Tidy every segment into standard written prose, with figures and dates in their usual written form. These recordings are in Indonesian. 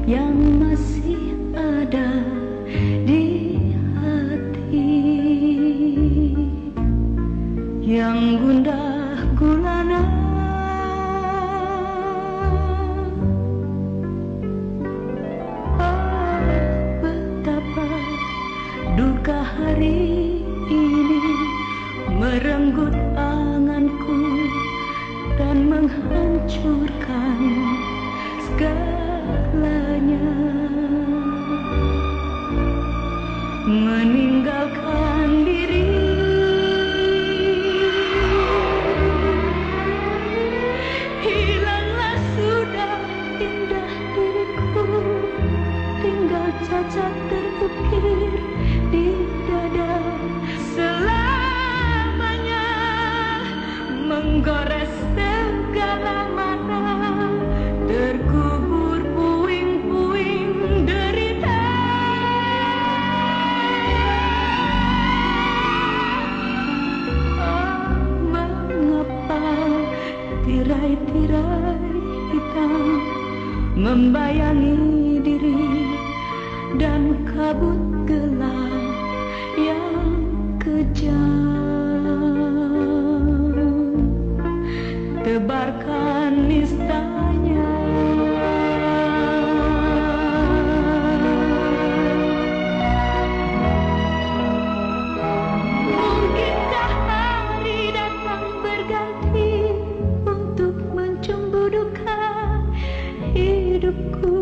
yang masih ada di hati, yang gundah gulana. Oh, betapa duka hari ini merenggut anganku dan menghancurkan segalanya, meninggalkan diri. Hilanglah sudah indah diriku, tinggal cacat terukir di dada, selamanya menggores segala mana, terkubur puing-puing derita. Oh, mengapa tirai-tirai hitam membayangi diri dan kabut gelap yang kejam tebarkan nistanya. Mungkinkah hari datang berganti untuk mencumbu duka hidupku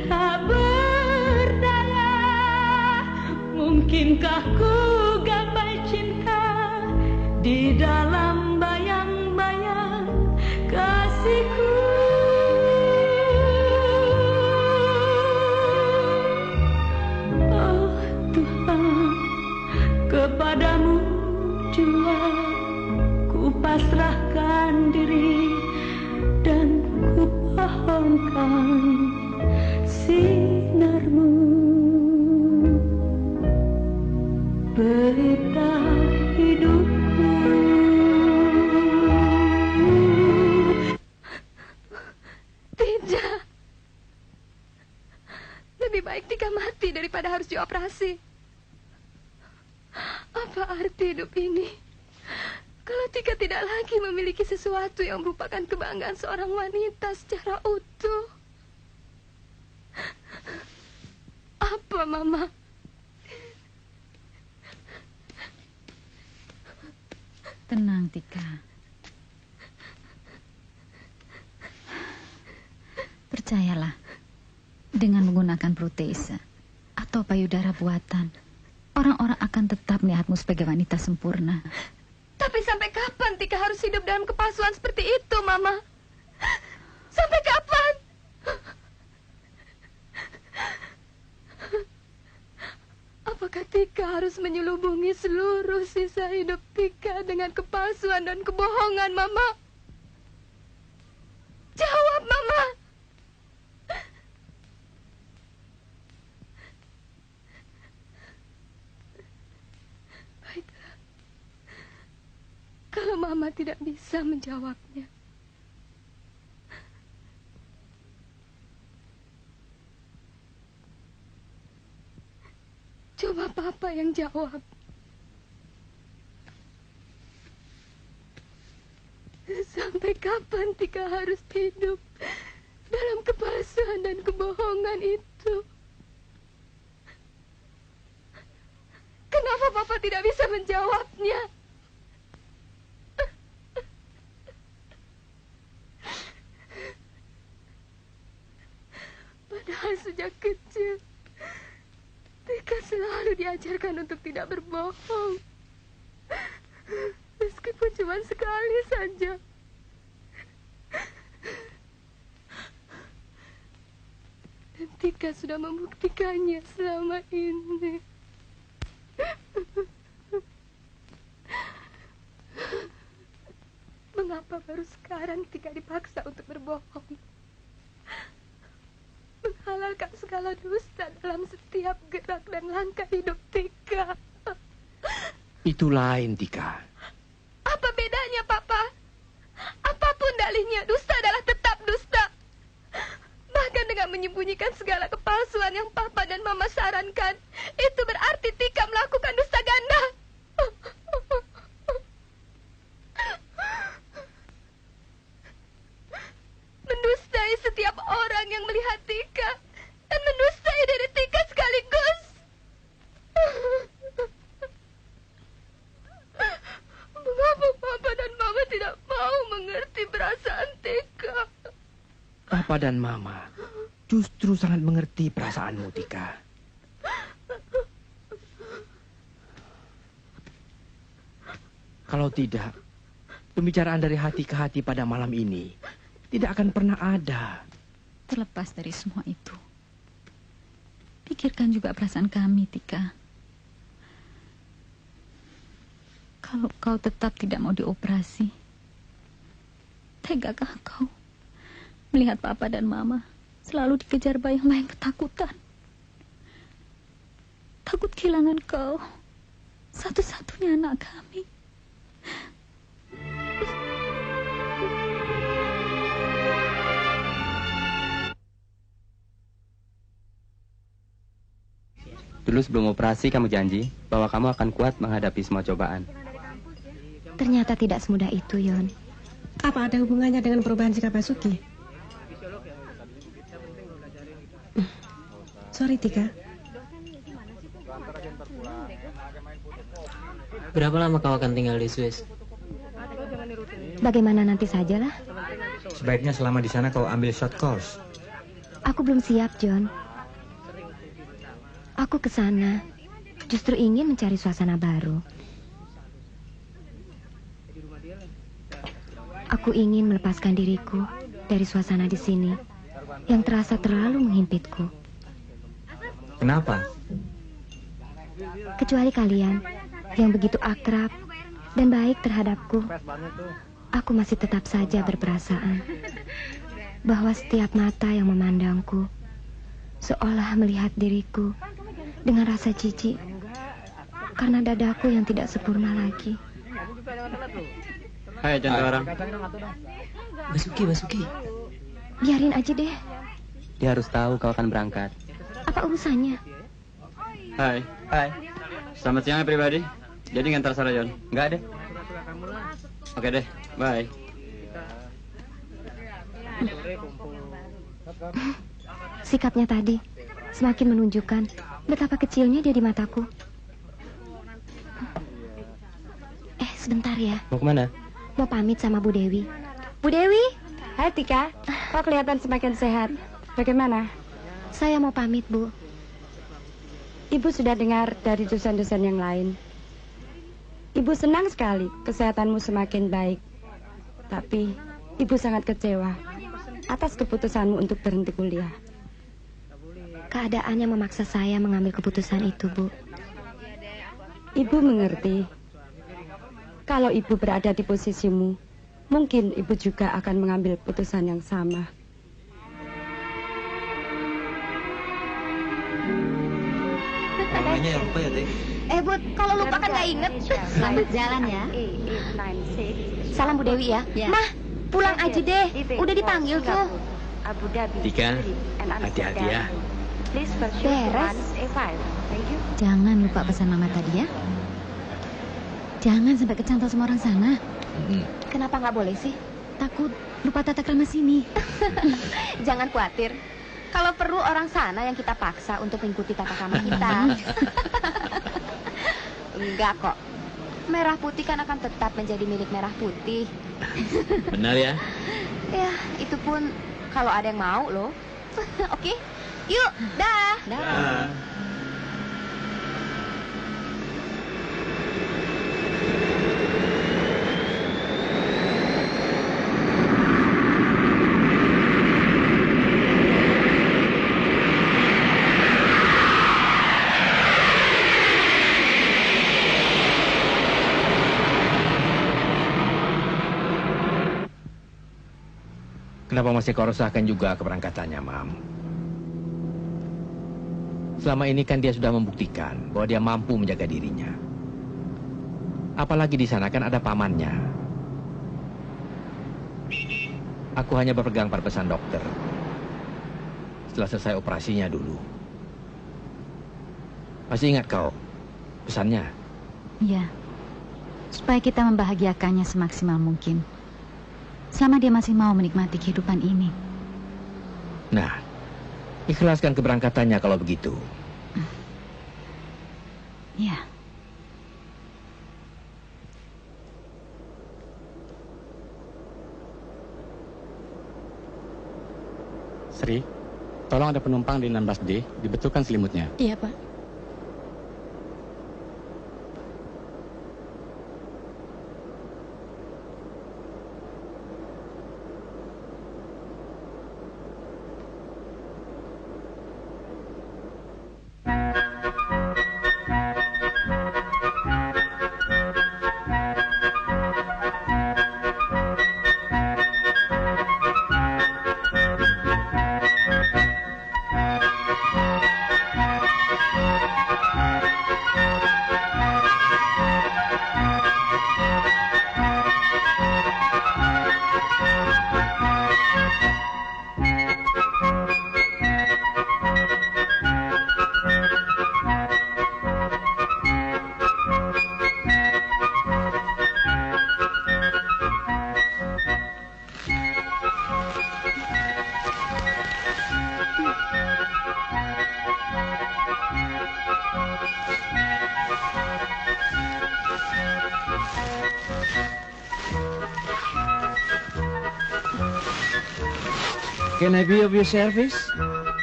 tak berdaya? Mungkinkah ku gapai cinta di dalam bayang-bayang kasihku? Oh Tuhan, kepadamu jua ku pasrahkan diri dan ku pohonkan sinarmu, pelita hidupku. Tidak. Lebih baik Tika mati daripada harus dioperasi. Apa arti hidup ini kalau Tika tidak lagi memiliki sesuatu yang merupakan kebanggaan seorang wanita secara utuh? Apa, Mama? Tenang, Tika. Percayalah, dengan menggunakan protesa atau payudara buatan, orang-orang akan tetap melihatmu sebagai wanita sempurna. Tapi sampai kapan Tika harus hidup dalam kepalsuan seperti itu, Mama? Sampai kapan? Apakah Tika harus menyelubungi seluruh sisa hidup Tika dengan kepalsuan dan kebohongan, Mama? Jawab, Mama! Baiklah. Kalau Mama tidak bisa menjawabnya, coba Papa yang jawab. Sampai kapan Tika harus hidup dalam kepalsuan dan kebohongan itu? Kenapa Papa tidak bisa menjawabnya? Padahal sejak kecil Tika selalu diajarkan untuk tidak berbohong. Meskipun cuma sekali saja. Dan Tika sudah membuktikannya selama ini. Mengapa baru sekarang Tika dipaksa untuk berbohong? Menghalalkan segala dusta dalam setiap gerak dan langkah hidup Tika. Itu lain, Tika. Apa bedanya, Papa? Apapun dalihnya, dusta adalah tetap dusta. Bahkan dengan menyembunyikan segala kepalsuan yang Papa dan Mama sarankan, itu berarti Tika melakukan dusta ganda. Mendustai setiap orang yang melihat Tika, dan mendustai dari Tika sekaligus. Mengapa Papa dan Mama tidak mau mengerti perasaan Tika? Papa dan Mama justru sangat mengerti perasaanmu, Tika. Kalau tidak, pembicaraan dari hati ke hati pada malam ini tidak akan pernah ada. Terlepas dari semua itu, pikirkan juga perasaan kami, Tika. Kalau kau tetap tidak mau dioperasi, tegakah kau melihat Papa dan Mama selalu dikejar bayang-bayang ketakutan? Takut kehilangan kau, satu-satunya anak kami. Dulu sebelum operasi kamu janji bahwa kamu akan kuat menghadapi semua cobaan. Ternyata tidak semudah itu, Yon. Apa ada hubungannya dengan perubahan sikap Basuki? Sorry, Tika. Berapa lama kau akan tinggal di Swiss? Bagaimana nanti sajalah. Sebaiknya selama di sana kau ambil short course. Aku belum siap, John. Aku ke sana justru ingin mencari suasana baru. Aku ingin melepaskan diriku dari suasana di sini yang terasa terlalu menghimpitku. Kenapa? Kecuali kalian yang begitu akrab dan baik terhadapku, aku masih tetap saja berperasaan bahwa setiap mata yang memandangku seolah melihat diriku dengan rasa jijik karena dadaku yang tidak sempurna lagi. Hai, jangan orang. Basuki. Biarin aja deh. Dia harus tahu kau akan berangkat. Apa urusannya? Hai. Selamat siang pribadi. Jadi ngantar Sarah John? Enggak deh. Oke deh, bye. Sikapnya tadi semakin menunjukkan betapa kecilnya dia di mataku. Sebentar ya. Mau kemana? Mau pamit sama Bu Dewi. Bu Dewi? Hai Tika, kau kelihatan semakin sehat. Bagaimana? Saya mau pamit, Bu. Ibu sudah dengar dari dosen-dosen yang lain. Ibu senang sekali kesehatanmu semakin baik. Tapi Ibu sangat kecewa atas keputusanmu untuk berhenti kuliah. Keadaannya memaksa saya mengambil keputusan itu, Bu. Ibu mengerti. Kalau Ibu berada di posisimu, mungkin Ibu juga akan mengambil putusan yang sama. Namanya yang lupa ya, Teh? Bu, kalau lupa kan gak inget. Selamat jalan ya. Salam Bu Dewi ya. Mah, pulang aja deh. Udah dipanggil tuh. Tika, hati-hati ya. Beres. Jangan lupa pesan Mama tadi ya. Jangan sampai kecantol sama orang sana. Kenapa nggak boleh sih? Takut lupa tata krama sini. Jangan khawatir. Kalau perlu orang sana yang kita paksa untuk mengikuti tata krama kita. Enggak kok. Merah putih kan akan tetap menjadi milik merah putih. Benar ya? Ya, itu pun kalau ada yang mau loh. Oke, yuk, dah. Dah. Kenapa masih kau resahkan juga keberangkatannya, Mam? Selama ini kan dia sudah membuktikan bahwa dia mampu menjaga dirinya. Apalagi di sana kan ada pamannya. Aku hanya berpegang pada pesan dokter. setelah selesai operasinya dulu. Masih ingat kau pesannya? Iya. Supaya kita membahagiakannya semaksimal mungkin. Selama dia masih mau menikmati kehidupan ini. Nah, ikhlaskan keberangkatannya kalau begitu. Iya. Sri, tolong ada penumpang di 16D, dibetulkan selimutnya. Iya, Pak. Can I be of your service?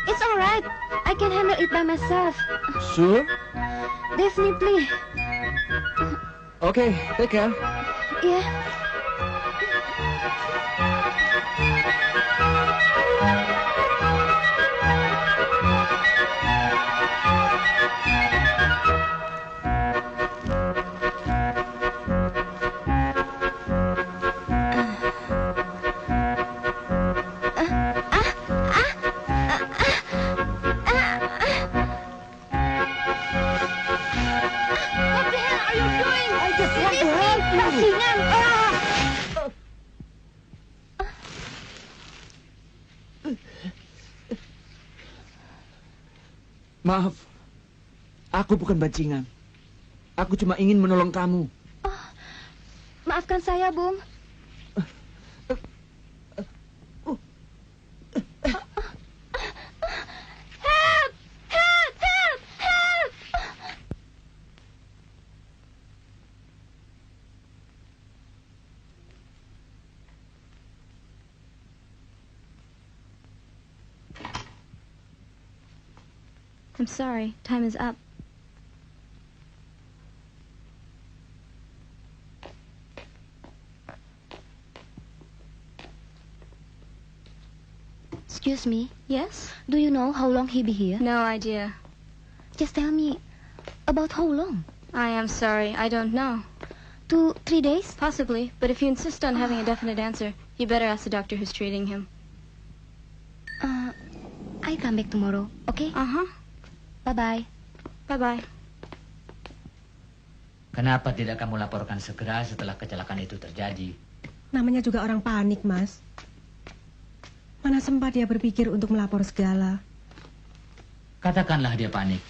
It's all right. I can handle it by myself. Sure? Definitely. Okay, take care. Yeah. Maaf, aku bukan bajingan. Aku cuma ingin menolong kamu. Oh, maafkan saya, Bung. Help! Help! Help! Help! I'm sorry. Time is up. Excuse me. Yes? Do you know how long he be here? No idea. Just tell me. About how long? I am sorry. I don't know. 2-3 days? Possibly. But if you insist on having a definite answer, you better ask the doctor who's treating him. I come back tomorrow, okay? Uh-huh. Bye-bye. Bye-bye. Kenapa tidak kamu laporkan segera setelah kecelakaan itu terjadi? Namanya juga orang panik, Mas. Mana sempat dia berpikir untuk melapor segala. Katakanlah dia panik.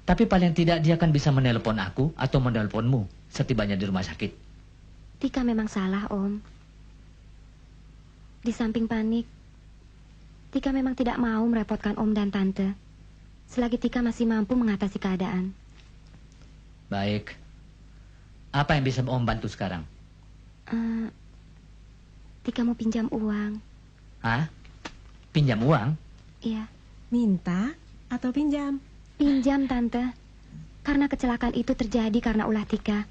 Tapi paling tidak dia akan bisa menelpon aku atau menelponmu setibanya di rumah sakit. Tika memang salah, Om. Di samping panik, Tika memang tidak mau merepotkan Om dan Tante. Selagi Tika masih mampu mengatasi keadaan. Baik. Apa yang bisa Om bantu sekarang? Tika mau pinjam uang. Hah? Pinjam uang? Iya. Minta atau pinjam? Pinjam, Tante. Karena kecelakaan itu terjadi karena ulah Tika.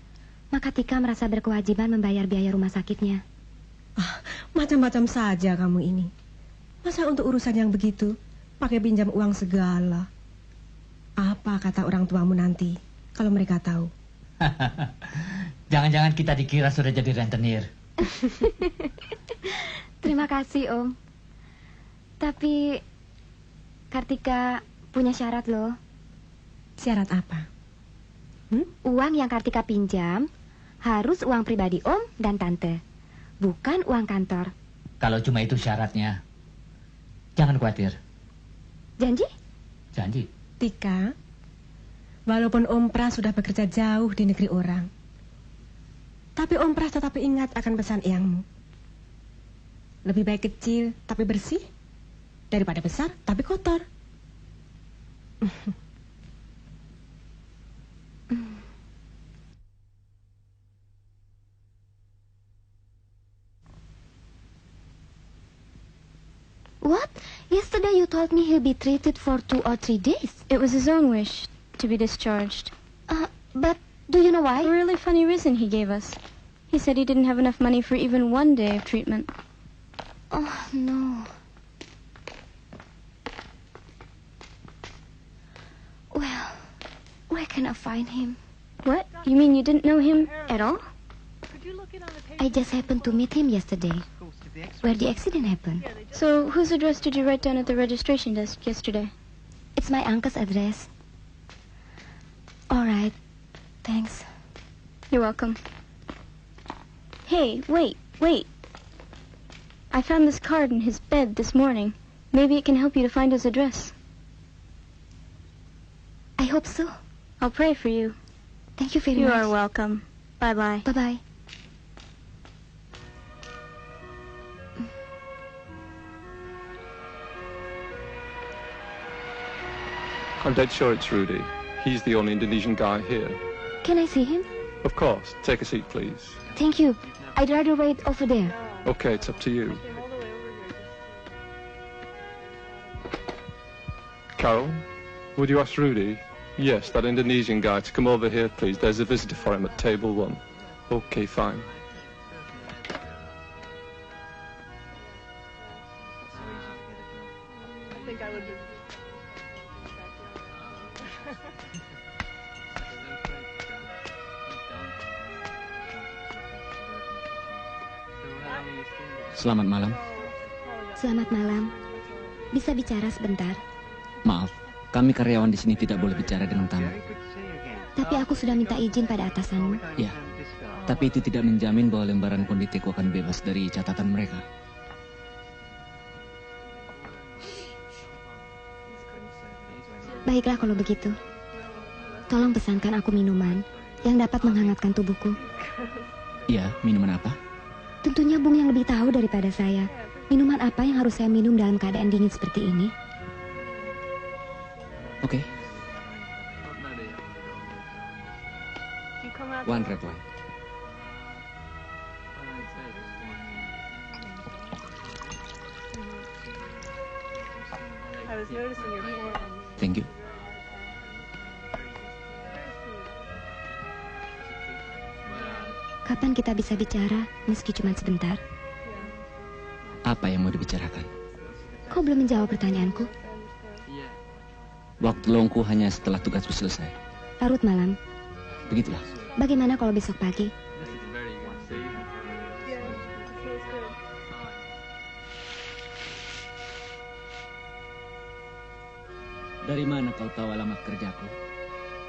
Maka Tika merasa berkewajiban membayar biaya rumah sakitnya. Macam-macam saja kamu ini. Masa untuk urusan yang begitu pakai pinjam uang segala? Apa kata orang tuamu nanti kalau mereka tahu? Jangan-jangan kita dikira sudah jadi rentenir. Terima kasih, Om. Tapi Kartika punya syarat loh. Syarat apa? Uang yang Kartika pinjam harus uang pribadi Om dan Tante, bukan uang kantor. Kalau cuma itu syaratnya, jangan khawatir. Janji? Janji. Tika, walaupun Om Pras sudah bekerja jauh di negeri orang, tapi Om Pras tetap ingat akan pesan eyangmu. Lebih baik kecil tapi bersih daripada besar tapi kotor. What? Yesterday you told me he'll be treated for 2 or 3 days. It was his own wish to be discharged. But do you know why? A really funny reason he gave us. He said he didn't have enough money for even 1 day of treatment. Oh, no. Well, where can I find him? What? You mean you didn't know him at all? I just happened to meet him yesterday, where the accident happened. So, whose address did you write down at the registration desk yesterday? It's my uncle's address. All right. Thanks. You're welcome. Hey, wait. I found this card in his bed this morning. Maybe it can help you to find his address. I hope so. I'll pray for you. Thank you very much. You are welcome. Bye-bye. Bye-bye. I'm dead sure it's Rudy. He's the only Indonesian guy here. Can I see him? Of course. Take a seat, please. Thank you. I'd rather wait over there. Okay, it's up to you. Carol, would you ask Rudy? Yes, that Indonesian guy to come over here, please. There's a visitor for him at table 1. Okay, fine. Selamat malam. Selamat malam. Bisa bicara sebentar? Maaf, kami karyawan di sini tidak boleh bicara dengan tamu. Tapi aku sudah minta izin pada atasanmu. Ya, tapi itu tidak menjamin bahwa lembaran konditiku akan bebas dari catatan mereka. Baiklah kalau begitu. Tolong pesankan aku minuman yang dapat menghangatkan tubuhku. Iya, minuman apa? Tentunya Bung yang lebih tahu daripada saya. Minuman apa yang harus saya minum dalam keadaan dingin seperti ini? Oke. One red wine. Thank you. Kapan kita bisa bicara, meski cuma sebentar? Apa yang mau dibicarakan? Kau belum menjawab pertanyaanku. Waktu luangku hanya setelah tugasku selesai. Larut malam. Begitulah. Bagaimana kalau besok pagi? Dari mana kau tahu alamat kerjaku?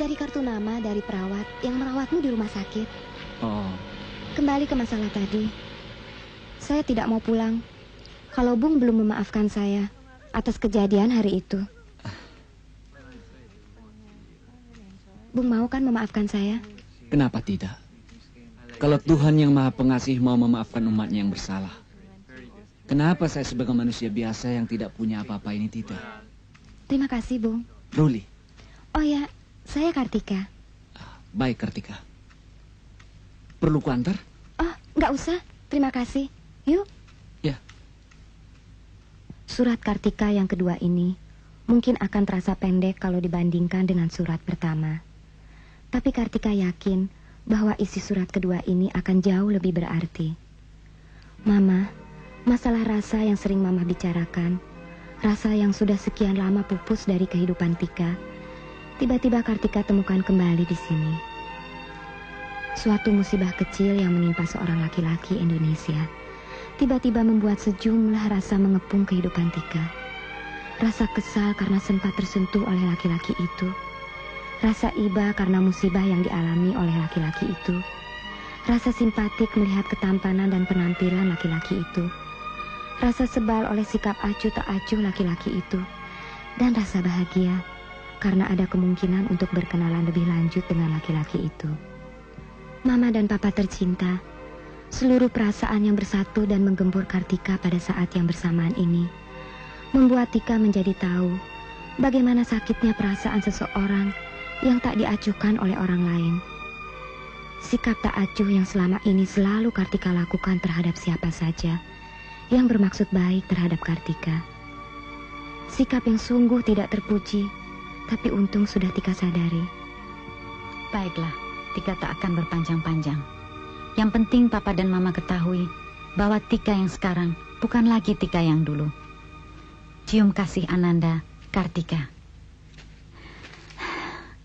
Dari kartu nama dari perawat yang merawatmu di rumah sakit. Oh. Kembali ke masalah tadi. Saya tidak mau pulang kalau Bung belum memaafkan saya atas kejadian hari itu. Bung mau kan memaafkan saya? Kenapa tidak? Kalau Tuhan yang Maha Pengasih mau memaafkan umatnya yang bersalah, kenapa saya sebagai manusia biasa yang tidak punya apa-apa ini tidak? Terima kasih, Bung. Ruli. Oh ya, saya Kartika. Baik, Kartika. Perlu kuantar? Oh, nggak usah. Terima kasih. Yuk. Ya. Surat Kartika yang kedua ini mungkin akan terasa pendek kalau dibandingkan dengan surat pertama. Tapi Kartika yakin bahwa isi surat kedua ini akan jauh lebih berarti. Mama, masalah rasa yang sering Mama bicarakan, rasa yang sudah sekian lama pupus dari kehidupan Tika, tiba-tiba Kartika temukan kembali di sini. Suatu musibah kecil yang menimpa seorang laki-laki Indonesia tiba-tiba membuat sejumlah rasa mengepung kehidupan Tika. Rasa kesal karena sempat tersentuh oleh laki-laki itu. Rasa iba karena musibah yang dialami oleh laki-laki itu. Rasa simpatik melihat ketampanan dan penampilan laki-laki itu. Rasa sebal oleh sikap acuh tak acuh laki-laki itu. dan rasa bahagia karena ada kemungkinan untuk berkenalan lebih lanjut dengan laki-laki itu. Mama dan Papa tercinta, seluruh perasaan yang bersatu dan menggembur Kartika pada saat yang bersamaan ini membuat Tika menjadi tahu bagaimana sakitnya perasaan seseorang yang tak diacuhkan oleh orang lain. Sikap tak acuh yang selama ini selalu Kartika lakukan terhadap siapa saja yang bermaksud baik terhadap Kartika. Sikap yang sungguh tidak terpuji, tapi untung sudah Tika sadari. Baiklah, Tika tak akan berpanjang-panjang. Yang penting Papa dan Mama ketahui bahwa Tika yang sekarang bukan lagi Tika yang dulu. Cium kasih Ananda, Kartika.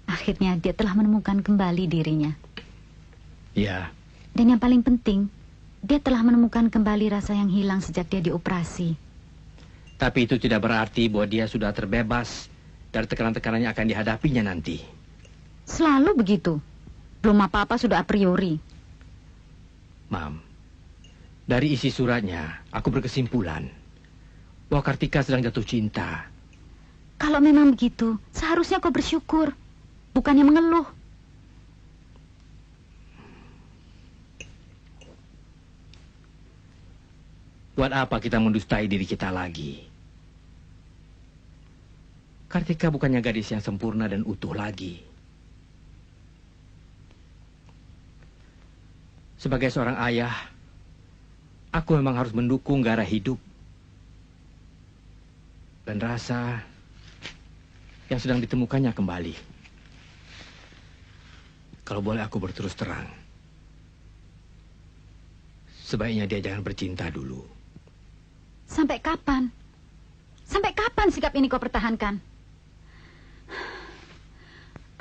Akhirnya dia telah menemukan kembali dirinya. Ya. Dan yang paling penting, dia telah menemukan kembali rasa yang hilang sejak dia dioperasi. Tapi itu tidak berarti bahwa dia sudah terbebas dari tekanan-tekanan yang akan dihadapinya nanti. Selalu begitu. Belum apa-apa sudah a priori. Mam, dari isi suratnya, aku berkesimpulan bahwa Kartika sedang jatuh cinta. Kalau memang begitu, seharusnya kau bersyukur, bukannya mengeluh. Buat apa kita mendustai diri kita lagi? Kartika bukannya gadis yang sempurna dan utuh lagi. Sebagai seorang ayah, aku memang harus mendukung gairah hidup dan rasa yang sedang ditemukannya kembali. Kalau boleh aku berterus terang, sebaiknya dia jangan bercinta dulu. Sampai kapan? Sampai kapan sikap ini kau pertahankan?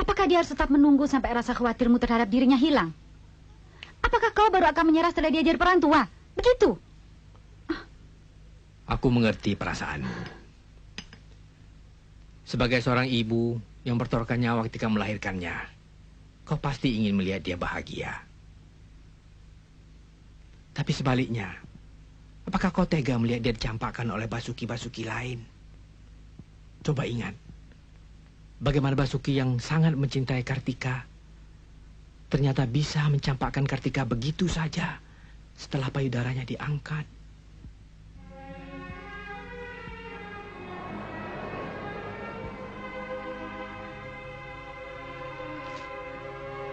Apakah dia harus tetap menunggu sampai rasa khawatirmu terhadap dirinya hilang? Apakah kau baru akan menyerah setelah dia jadi peran tua? Begitu? Aku mengerti perasaanmu. Sebagai seorang ibu yang bertaruhkan nyawa ketika melahirkannya, kau pasti ingin melihat dia bahagia. Tapi sebaliknya, apakah kau tega melihat dia dicampakkan oleh Basuki-Basuki lain? Coba ingat, bagaimana Basuki yang sangat mencintai Kartika ternyata bisa mencampakkan Kartika begitu saja setelah payudaranya diangkat.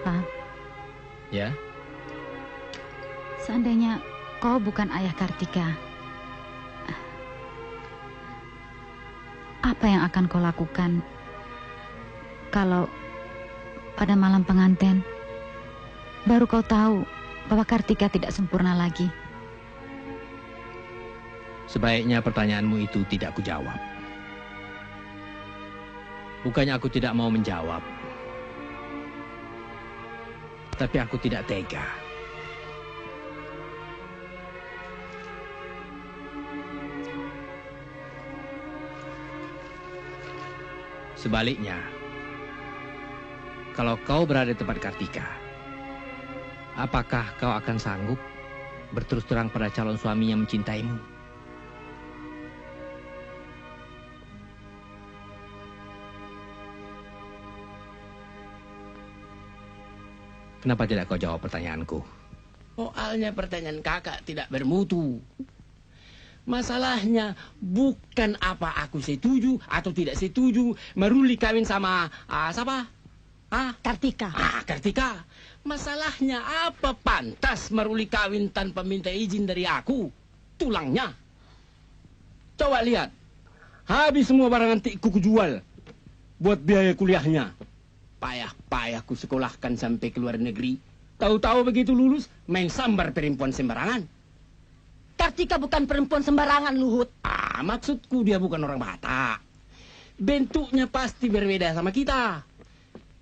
Pak. Ya? Seandainya kau bukan ayah Kartika, apa yang akan kau lakukan kalau pada malam pengantin baru kau tahu bahwa Kartika tidak sempurna lagi? Sebaiknya pertanyaanmu itu tidak kujawab. Bukannya aku tidak mau menjawab, tapi aku tidak tega. Sebaliknya, kalau kau berada di tempat Kartika, apakah kau akan sanggup berterus terang pada calon suami yang mencintaimu? Kenapa tidak kau jawab pertanyaanku? Soalnya pertanyaan kakak tidak bermutu. Masalahnya bukan apa aku setuju atau tidak setuju Maruli kawin sama siapa? Kartika. Kartika. Masalahnya apa pantas Maruli kawin tanpa minta izin dari aku? Tulangnya. Coba lihat. Habis semua barang antikku kujual buat biaya kuliahnya. Payah-payah ku sekolahkan sampai ke luar negeri. Tahu-tahu begitu lulus main sambar perempuan sembarangan. Kartika bukan perempuan sembarangan, Luhut. Maksudku dia bukan orang Batak. Bentuknya pasti berbeda sama kita.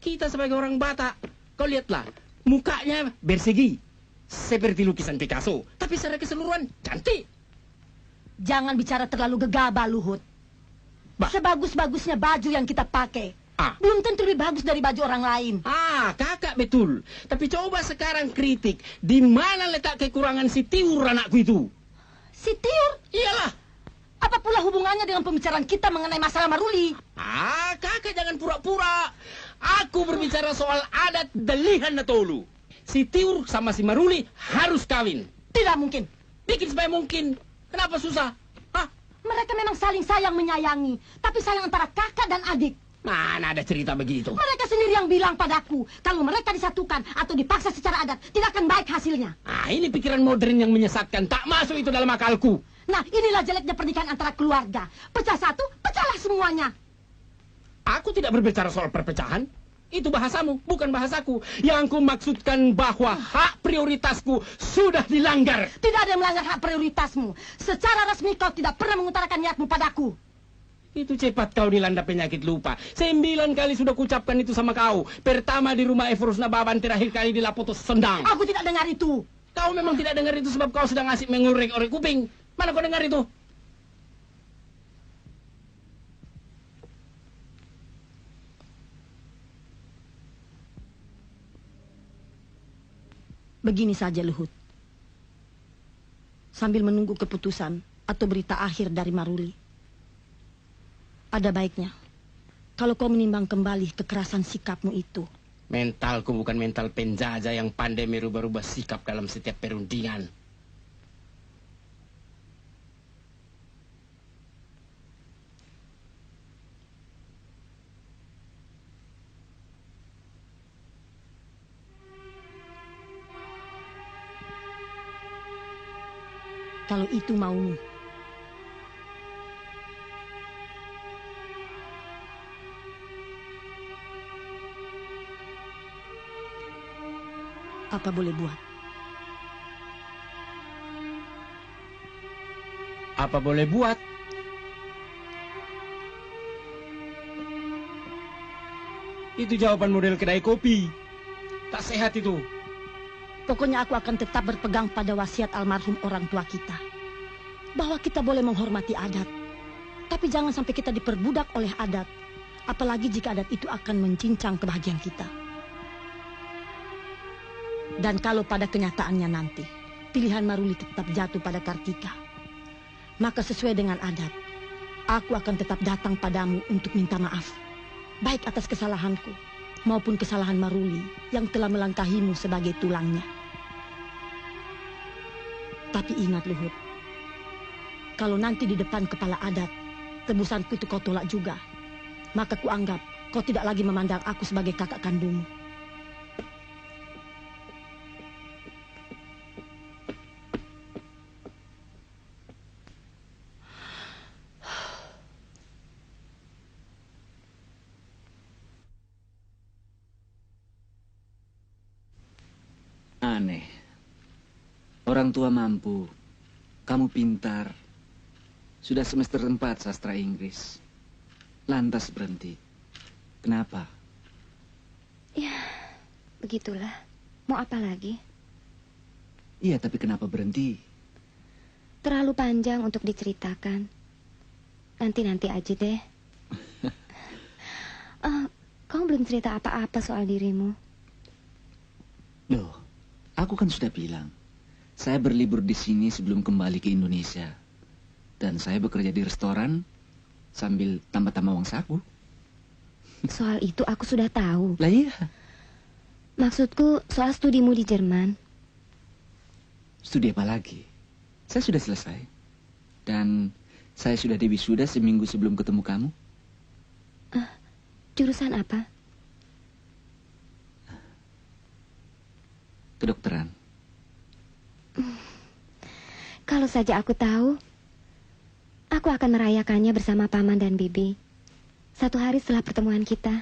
Kita sebagai orang Batak, kau lihatlah, mukanya bersegi. Seperti lukisan Picasso. Tapi secara keseluruhan, cantik. Jangan bicara terlalu gegabah, Luhut. Sebagus-bagusnya baju yang kita pakai, belum tentu lebih bagus dari baju orang lain. Kakak betul. Tapi coba sekarang kritik, di mana letak kekurangan si Tiur anakku itu? Si Tiur? Iyalah. Apa pula hubungannya dengan pembicaraan kita mengenai masalah Maruli? Kakak jangan pura-pura. Aku berbicara soal adat Delihan Natolu. Si Tiur sama si Maruli harus kawin. Tidak mungkin. Bikin supaya mungkin. Kenapa susah? Mereka memang saling sayang menyayangi. Tapi sayang antara kakak dan adik. Mana ada cerita begitu? Mereka sendiri yang bilang padaku, kalau mereka disatukan atau dipaksa secara adat, tidak akan baik hasilnya. Ini pikiran modern yang menyesatkan. Tak masuk itu dalam akalku. Nah, inilah jeleknya pernikahan antara keluarga. Pecah satu, pecahlah semuanya. Aku tidak berbicara soal perpecahan. Itu bahasamu, bukan bahasaku. Yang aku maksudkan bahwa hak prioritasku sudah dilanggar. Tidak ada yang melanggar hak prioritasmu. Secara resmi kau tidak pernah mengutarakan niatmu padaku. Itu cepat kau dilanda penyakit lupa. 9 kali sudah kucapkan itu sama kau. Pertama di rumah Evorus Nababan, terakhir kali di Lapoto Sendang. Aku tidak dengar itu. Kau memang tidak dengar itu sebab kau sedang asik mengorek-orek kuping. Mana kau dengar itu? Begini saja, Luhut. Sambil menunggu keputusan atau berita akhir dari Maruli, ada baiknya kalau kau menimbang kembali kekerasan sikapmu itu. Mentalku bukan mental penjajah yang pandai merubah-rubah sikap dalam setiap perundingan. Kalau itu maumu. Apa boleh buat? Apa boleh buat? Itu jawaban model kedai kopi. Tak sehat itu. Pokoknya aku akan tetap berpegang pada wasiat almarhum orang tua kita. Bahwa kita boleh menghormati adat. Tapi jangan sampai kita diperbudak oleh adat. Apalagi jika adat itu akan mencincang kebahagiaan kita. Dan kalau pada kenyataannya nanti, pilihan Maruli tetap jatuh pada Kartika, maka sesuai dengan adat, aku akan tetap datang padamu untuk minta maaf. Baik atas kesalahanku, maupun kesalahan Maruli yang telah melangkahimu sebagai tulangnya. Tapi ingat, Luhut, kalau nanti di depan kepala adat, tebusanku itu kau tolak juga, maka kuanggap kau tidak lagi memandang aku sebagai kakak kandungmu. Aneh. Orang tua mampu, kamu pintar, sudah semester 4 sastra Inggris, lantas berhenti. Kenapa? Ya, begitulah. Mau apa lagi? Iya, tapi kenapa berhenti? Terlalu panjang untuk diceritakan. Nanti aja deh. Kamu belum cerita apa-apa soal dirimu. Loh, aku kan sudah bilang, saya berlibur di sini sebelum kembali ke Indonesia. Dan saya bekerja di restoran sambil tambah-tambah uang saku. Soal itu aku sudah tahu. Lah iya. Maksudku soal studimu di Jerman. Studi apa lagi? Saya sudah selesai. Dan saya sudah diwisuda seminggu sebelum ketemu kamu. Jurusan apa? Kedokteran. Kalau saja aku tahu, aku akan merayakannya bersama Paman dan Bibi. Satu hari setelah pertemuan kita.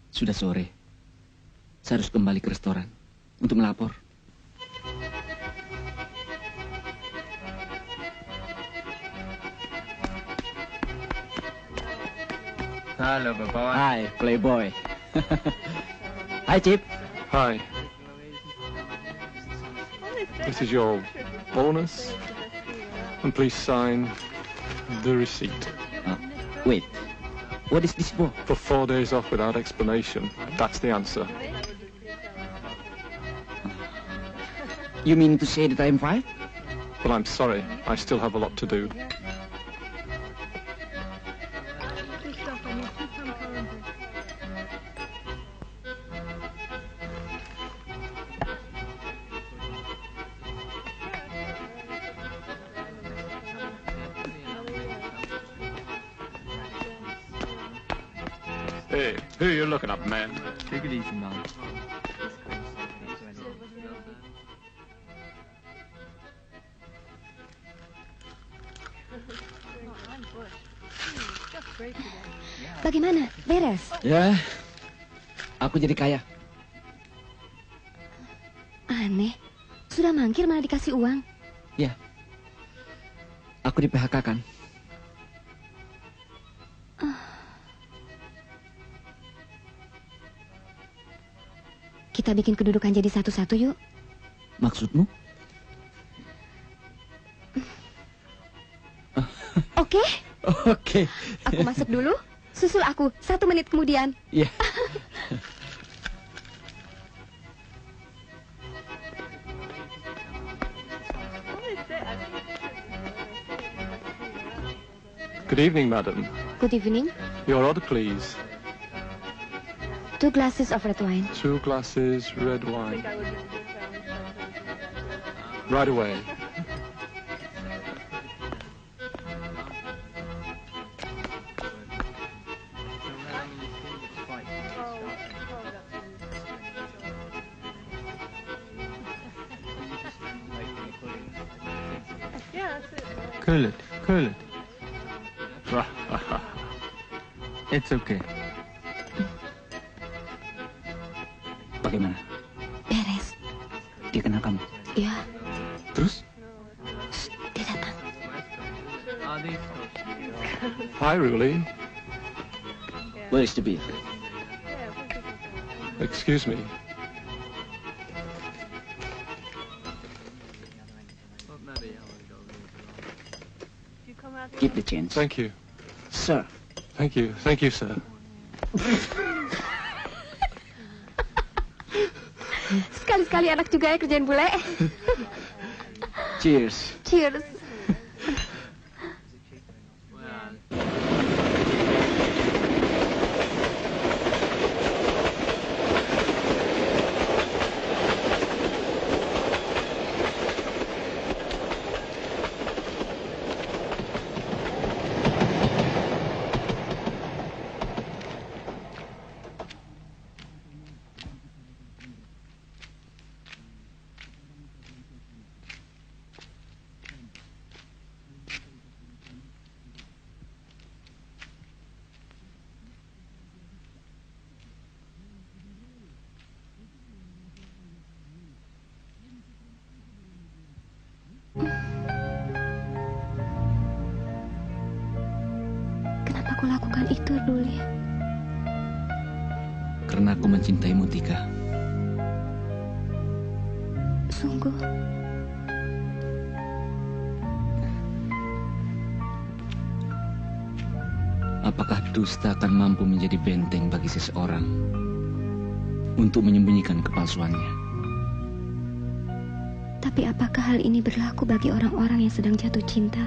Sudah sore. Saya harus kembali ke restoran untuk melapor. Halo, Bapak. Hai, Playboy. Hai, Chip. Hi. This is your bonus. And please sign the receipt. Wait. What is this for? For 4 days off without explanation. That's the answer. You mean to say that I'm fired? Well, I'm sorry. I still have a lot to do. Hey, who are you looking up, man? Take it easy, man. Bagaimana? Beres? Ya, aku jadi kaya. Aneh. Sudah mangkir malah dikasih uang. Ya, aku di PHK kan. Kita bikin kedudukan jadi satu-satu yuk. Maksudmu? Oke? Oke. Aku masuk dulu. Susul aku 1 menit kemudian. Iya. Good evening, madam. Good evening. Your order, please. 2 glasses of red wine. 2 glasses red wine. Right away. Cool it, cool it. It's okay. Bagaimana? Beres. Dia kenal kamu? Iya. Terus? Dia datang. Hi, Ruli. Where is the beer? Excuse me. Keep the change. Thank you. Sir. Thank you. Thank you, sir. Sekali-sekali anak juga ya kerjain bule. Cheers. Cheers. Kenapa kau lakukan itu, Ruli? Karena aku mencintaimu, Tika. Sungguh. Apakah dusta akan mampu menjadi benteng bagi seseorang untuk menyembunyikan kepalsuannya? Tapi apakah hal ini berlaku bagi orang-orang yang sedang jatuh cinta?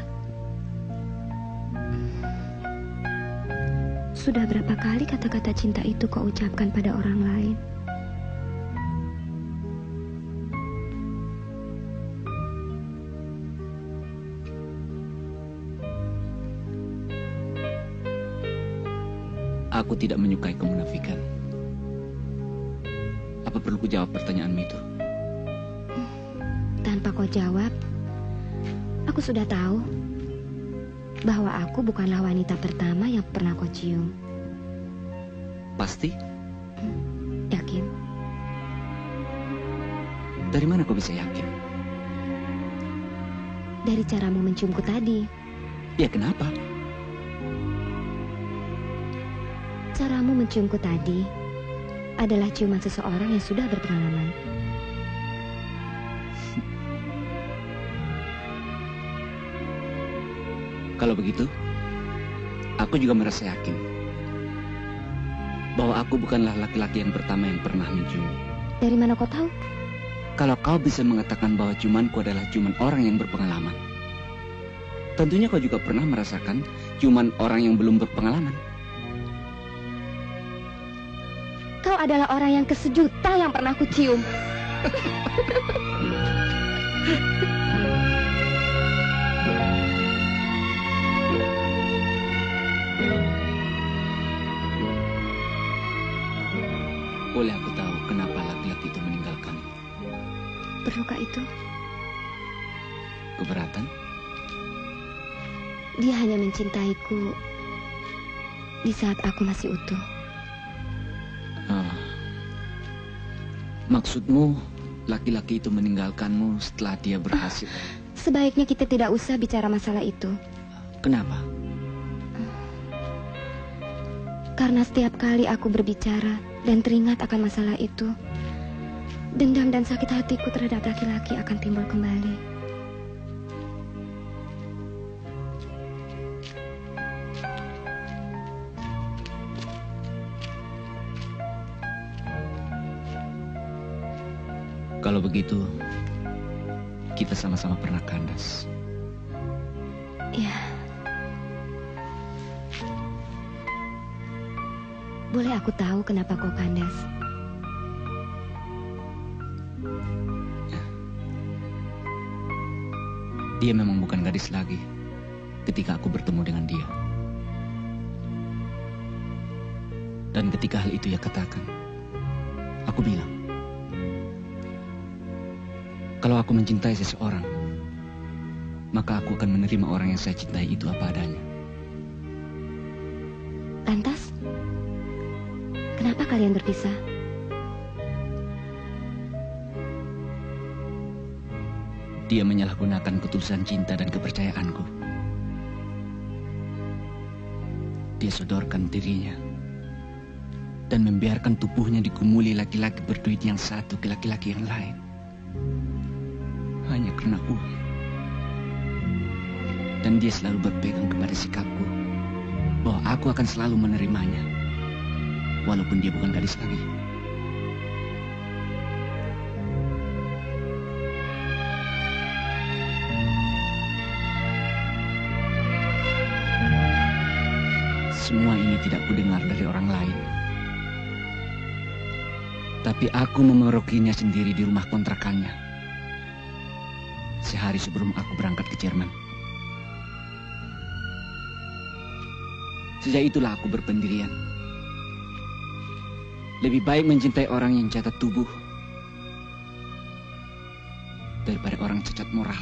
Sudah berapa kali kata-kata cinta itu kau ucapkan pada orang lain? Aku tidak menyukai kemunafikan. Apa perlu ku jawab pertanyaanmu itu? Tanpa kau jawab, aku sudah tahu bahwa aku bukanlah wanita pertama yang pernah kau cium. Pasti? Yakin? Dari mana kau bisa yakin? Dari caramu menciumku tadi. Ya, kenapa? Caramu menciumku tadi adalah ciuman seseorang yang sudah berpengalaman. Kalau begitu, aku juga merasa yakin bahwa aku bukanlah laki-laki yang pertama yang pernah mencium. Dari mana kau tahu? Kalau kau bisa mengatakan bahwa ciumanku adalah ciuman orang yang berpengalaman, tentunya kau juga pernah merasakan ciuman orang yang belum berpengalaman. Kau adalah orang yang kesejuta yang pernah kucium. Boleh aku tahu kenapa laki-laki itu meninggalkanmu? Perlukah itu? Keberatan? Dia hanya mencintaiku di saat aku masih utuh. Maksudmu laki-laki itu meninggalkanmu setelah dia berhasil? Sebaiknya kita tidak usah bicara masalah itu. Kenapa? Karena setiap kali aku berbicara dan teringat akan masalah itu, dendam dan sakit hatiku terhadap laki-laki akan timbul kembali. Kalau begitu, kita sama-sama pernah kandas. Ya. Boleh aku tahu kenapa kau kandas? Dia memang bukan gadis lagi ketika aku bertemu dengan dia. Dan ketika hal itu ia katakan, aku bilang, kalau aku mencintai seseorang, maka aku akan menerima orang yang saya cintai itu apa adanya. Lantas, kenapa kalian berpisah? Dia menyalahgunakan ketulusan cinta dan kepercayaanku. Dia sodorkan dirinya dan membiarkan tubuhnya digumuli laki-laki berduit yang satu ke laki-laki yang lain. Hanya karena uang. Dan dia selalu berpegang kepada sikapku bahwa aku akan selalu menerimanya walaupun dia bukan gadis lagi. Semua ini tidak kudengar dari orang lain, tapi aku memerokinya sendiri di rumah kontrakannya sehari sebelum aku berangkat ke Jerman. Sejak itulah aku berpendirian. Lebih baik mencintai orang yang cacat tubuh daripada orang cacat moral.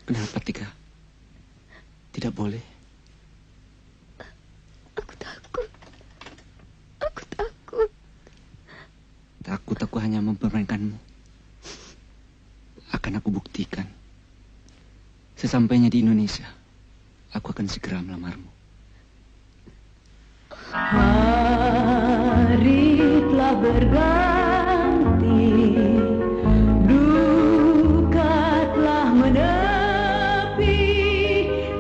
Kenapa, Tika? Tidak boleh. Aku takut. Aku takut. Takut aku hanya mempermainkanmu. Akan aku buktikan. Sesampainya di Indonesia, aku akan segera melamarmu. Hari telah berganti, duka telah menepi,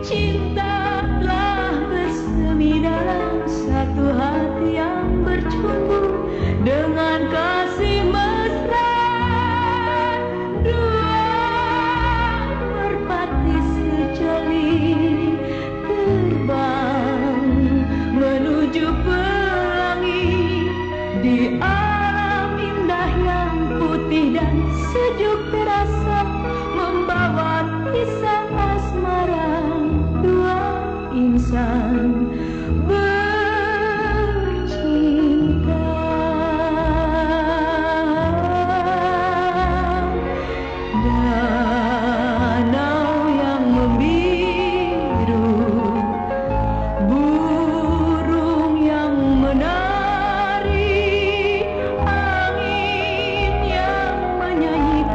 cinta telah bersemi dalam satu hati yang bercumbu dengan kasih mesra. Dua merpati sejoli terbang menuju pelangi di alam indah yang putih dan sejuk terasa, membawa kisah asmara dua insan bercinta. Danau yang membiru, burung yang menari, angin yang menyanyikan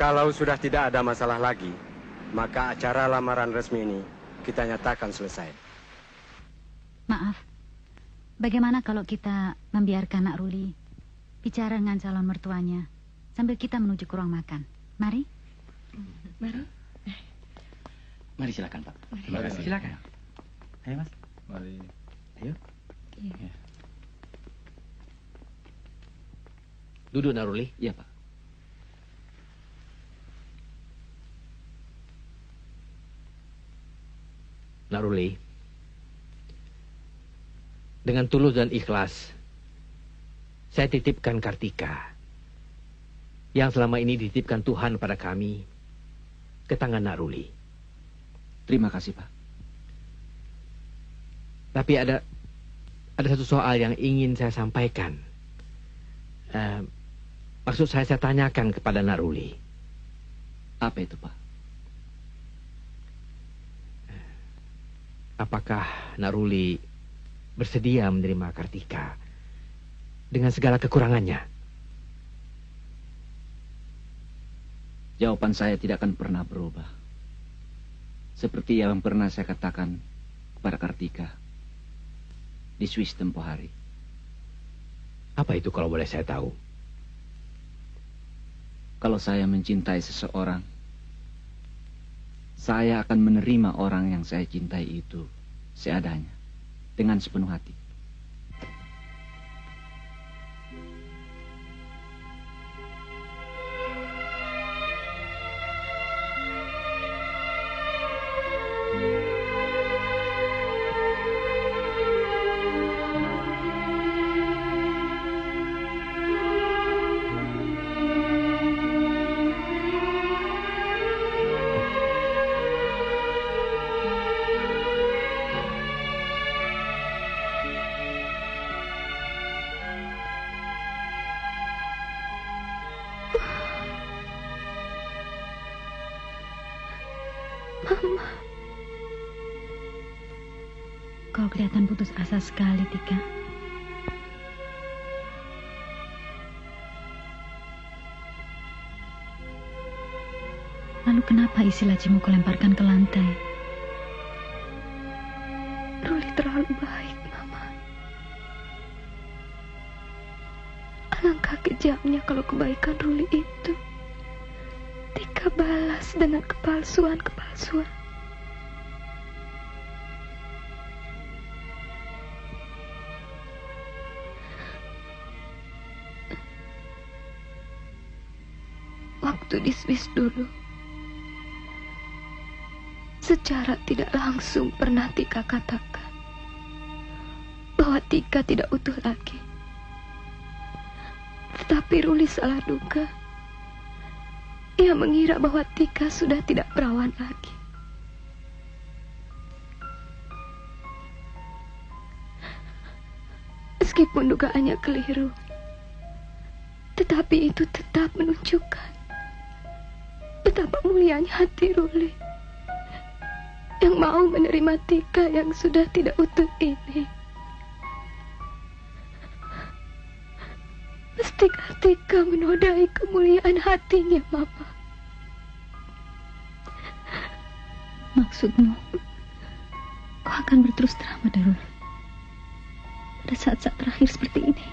Kalau sudah tidak ada masalah lagi, maka acara lamaran resmi ini kita nyatakan selesai. Maaf, bagaimana kalau kita membiarkan Nak Ruli bicara dengan calon mertuanya sambil kita menuju ke ruang makan? Mari. Mari. Mari silakan, Pak. Terima kasih. Silakan. Ayo, Mas. Mari. Ayo. Iya. Duduk, Nak Ruli. Iya, Pak. Nak Ruli, dengan tulus dan ikhlas, saya titipkan Kartika yang selama ini dititipkan Tuhan pada kami ke tangan Nak Ruli. Terima kasih, Pak. Tapi ada satu soal yang ingin saya sampaikan. Maksud saya tanyakan kepada Nak Ruli. Apa itu, Pak? Apakah Nak Ruli bersedia menerima Kartika dengan segala kekurangannya? Jawaban saya tidak akan pernah berubah. Seperti yang pernah saya katakan kepada Kartika di Swiss tempo hari. Apa itu kalau boleh saya tahu? Kalau saya mencintai seseorang, saya akan menerima orang yang saya cintai itu seadanya, dengan sepenuh hati. Mama. Kau kelihatan putus asa sekali, Tika. Lalu kenapa isi lacimu kau lemparkan ke lantai? Ruli terlalu baik, Mama. Alangkah kejamnya kalau kebaikan Ruli itu Tika balas dengan kepalsuan-kepalsuan. Waktu di Swiss dulu, secara tidak langsung pernah Tika katakan bahwa Tika tidak utuh lagi. Tetapi Ruli salah duga. Ia mengira bahwa Tika sudah tidak perawan lagi. Meskipun dugaannya keliru, tetapi itu tetap menunjukkan betapa mulianya hati Ruli yang mau menerima Tika yang sudah tidak utuh ini. Mestikah Tika menodai kemuliaan hatinya, Mama? Maksudmu, kau akan berterus terang pada Ruli pada saat-saat terakhir seperti ini?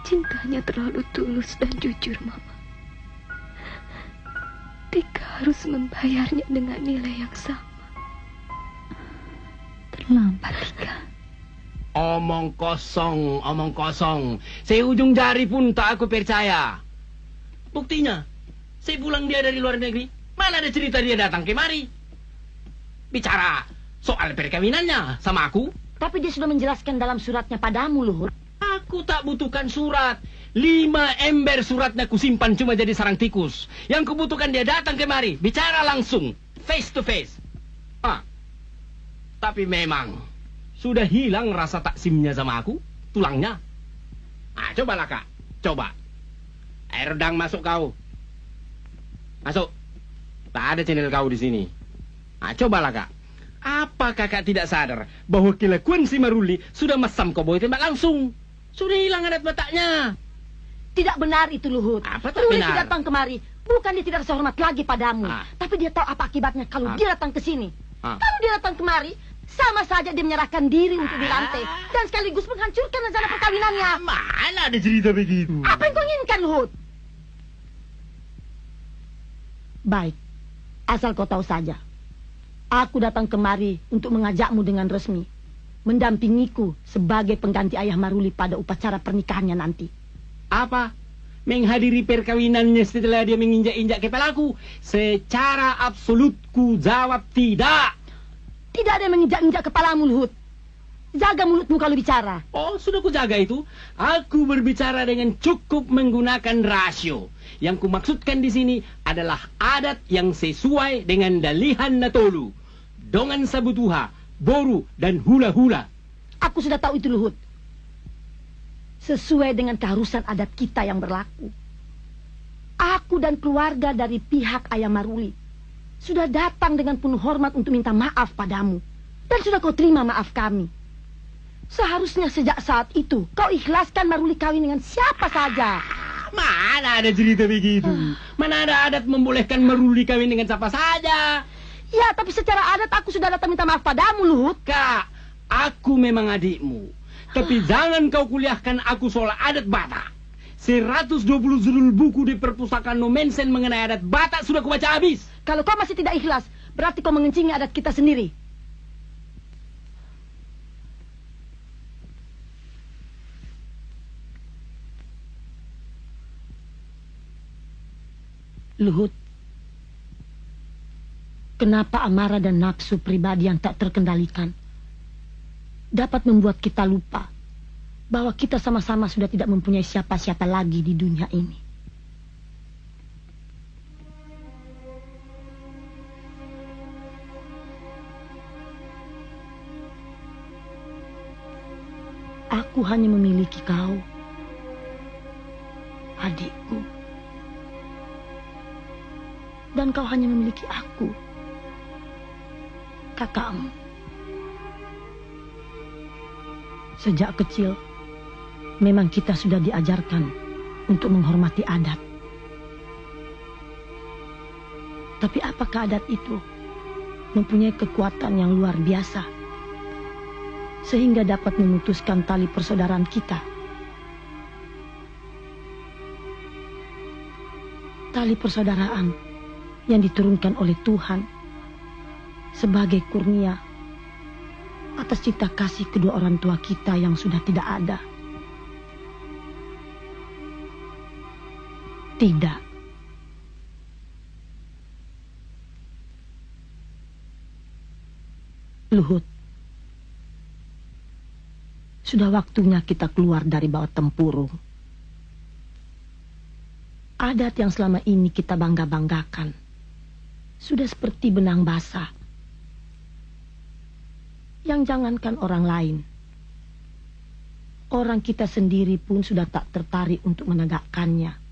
Cintanya terlalu tulus dan jujur, Mama. Tika harus membayarnya dengan nilai yang sama. Terlambat, Tika. Omong kosong, omong kosong. Seujung jari pun tak aku percaya. Buktinya, sebulan dia dari luar negeri, mana ada cerita dia datang kemari. Bicara soal perkawinannya sama aku. Tapi dia sudah menjelaskan dalam suratnya padamu, Luhur. Aku tak butuhkan surat. 5 ember suratnya kusimpan cuma jadi sarang tikus. Yang kubutuhkan dia datang kemari, bicara langsung, face to face. Tapi memang sudah hilang rasa taksimnya sama aku, tulangnya. Cobalah, Kak, coba. Air redang masuk kau. Masuk. Tak ada channel kau di sini. Cobalah kak. Apa kakak tidak sadar bahwa kelakuan si Maruli sudah masam koboi tembak langsung? Sudah hilang adat Bataknya. Tidak benar itu, Luhut. Apa tak Maruli benar? datang kemari. Bukan dia tidak rasa hormat lagi padamu. Tapi dia tahu apa akibatnya kalau dia datang ke sini. Kalau dia datang kemari, sama saja dia menyerahkan diri untuk dilantai. Dan sekaligus menghancurkan rencana perkawinannya. Mana ada cerita begitu? Apa yang kau inginkan, Luhut? Baik. Asal kau tahu saja. Aku datang kemari untuk mengajakmu dengan resmi. Mendampingiku sebagai pengganti ayah Maruli pada upacara pernikahannya nanti. Apa? Menghadiri perkawinannya setelah dia menginjak-injak kepalaku? Secara absolut ku jawab tidak. Tidak ada yang menginjak-injak kepalamu, Luhut. Jaga mulutmu kalau bicara. Oh, sudah ku jaga itu. Aku berbicara dengan cukup menggunakan rasio. Yang kumaksudkan di sini adalah adat yang sesuai dengan dalihan Natolu, dongan sabutuha, boru, dan hula-hula. Aku sudah tahu itu, Luhut. Sesuai dengan keharusan adat kita yang berlaku. Aku dan keluarga dari pihak ayah Maruli sudah datang dengan penuh hormat untuk minta maaf padamu. Dan sudah kau terima maaf kami. Seharusnya sejak saat itu kau ikhlaskan Maruli kawin dengan siapa saja. Mana ada cerita begitu? Mana ada adat membolehkan Maruli kawin dengan siapa saja? Ya, tapi secara adat aku sudah datang minta maaf padamu, Luhut. Kak, aku memang adikmu. Tapi jangan kau kuliahkan aku soal adat Batak. 120 judul buku di perpustakaan Nomensen mengenai adat Batak sudah kubaca habis. Kalau kau masih tidak ikhlas, berarti kau mengencingi adat kita sendiri. Luhut, kenapa amarah dan nafsu pribadi yang tak terkendalikan dapat membuat kita lupa bahwa kita sama-sama sudah tidak mempunyai siapa-siapa lagi di dunia ini? Aku hanya memiliki kau, adikku. Dan kau hanya memiliki aku, kakakmu. Sejak kecil, memang kita sudah diajarkan untuk menghormati adat. Tapi apakah adat itu mempunyai kekuatan yang luar biasa sehingga dapat memutuskan tali persaudaraan kita? Tali persaudaraan yang diturunkan oleh Tuhan sebagai kurnia atas cinta kasih kedua orang tua kita yang sudah tidak ada. Tidak. Luhut, sudah waktunya kita keluar dari bawah tempurung. Adat yang selama ini kita bangga-banggakan sudah seperti benang basah yang jangankan orang lain, orang kita sendiri pun sudah tak tertarik untuk menegakkannya.